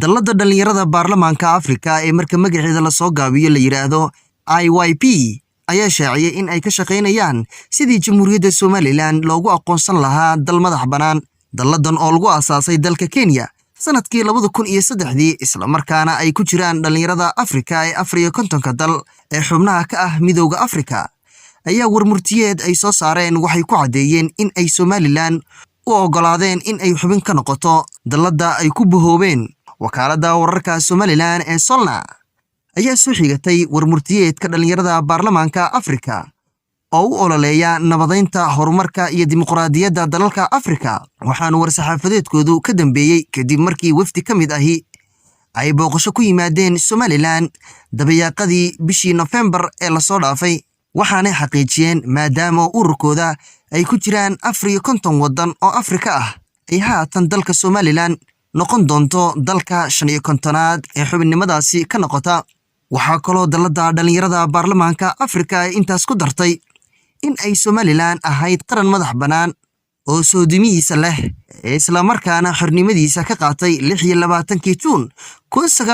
dallada dhalinyarada baarlamaanka Afrika ee marka magaceeda la soo gaabiyo la yiraahdo IYP ayaa shaaciyay in ay ka shaqeynayaan sidii Jamhuuriyadda Somaliland loogu aqoonsan lahaa dal madax banaan. dalladan oo lagu aasaasay dalka Kenya sanadkii 2003 isla markaana ay ku jiraan dhalinyarada Afrika ee 54 dal ee xubnaha ka ah Midowga Afrika ayaa warmurtiyeed ay soo saareen waxay ku cadeeyeen in ay Somaliland u ogolaadeen in ay xubin ka noqoto dallada ay ku bahoobeen. wakaaladda wararka Somaliland ee Solna ayaa soo xigatay warmurtiyeedka dhalinyarada baarlamaanka Afrika oo u ololeeya nabadeynta horumarka iyo dimuqraadiyadda dalalka Afrika. waxaana war-saxaafadeedkoodu ka dambeeyay kadib markii wafdi ka mid ahi ay booqasho ku yimaadeen Somaliland dabayaaqadii bishii November ee la soo dhaafay. waxaanay xaqiijiyeen maadaama ururkooda ay ku jiraan 54 waddan oo Afrika ah ay haatan dalka Somaliland noqon doonto dalka 55aad ee xubinnimadaasi ka noqota. waxaa kaloo dallada dhalinyarada baarlamaanka Afrika intaas ku dartay in ay Somaliland ahayd qaran madax banaan oo soodimihiisa leh isla markaana xornimadiisa ka qaatay 26 Juun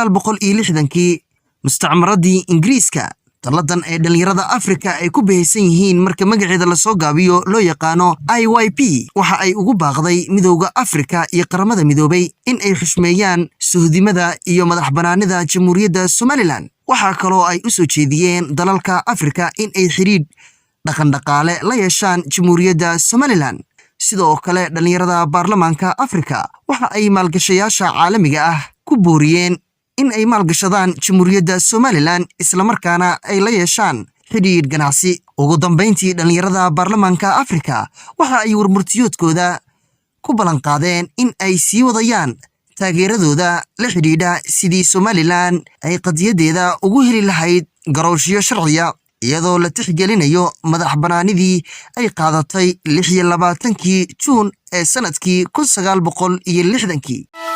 1960 mustacmaradii Ingiriiska. dalladan ee dhalinyarada Afrika ay ku bahaysan yihiin marka magaceeda la soo gaabiyo loo yaqaano IYP waxa ay ugu baaqday Midowga Afrika iyo qaramada midoobay in ay xushmeeyaan sohdimada iyo madax banaanida Jamhuuriyadda Somaliland. waxaa kaloo ay u soo jeediyeen dalalka Afrika in ay xiriir dhaqan-dhaqaale la yeeshaan Jamhuuriyadda Somaliland. sidoo kale dhalinyarada baarlamaanka Afrika waxa ay maalgashayaasha caalamiga ah ku booriyeen in ay maalgashadaan Jamhuuriyadda Somaliland isla markaana ay la yeeshaan xiriir ganacsi. ugu dambeyntii dhalinyarada baarlamaanka Afrika waxa ay warmurtiyoodkooda ku ballan qaadeen in ay sii wadayaan taageeradooda la xidhiidha sidii Somaliland ay qadiyadeeda ugu heli lahayd garowshiyo sharciya iyadoo la tixgelinayo madax banaanidii ay qaadatay 26 Juun ee sanadkii 1960.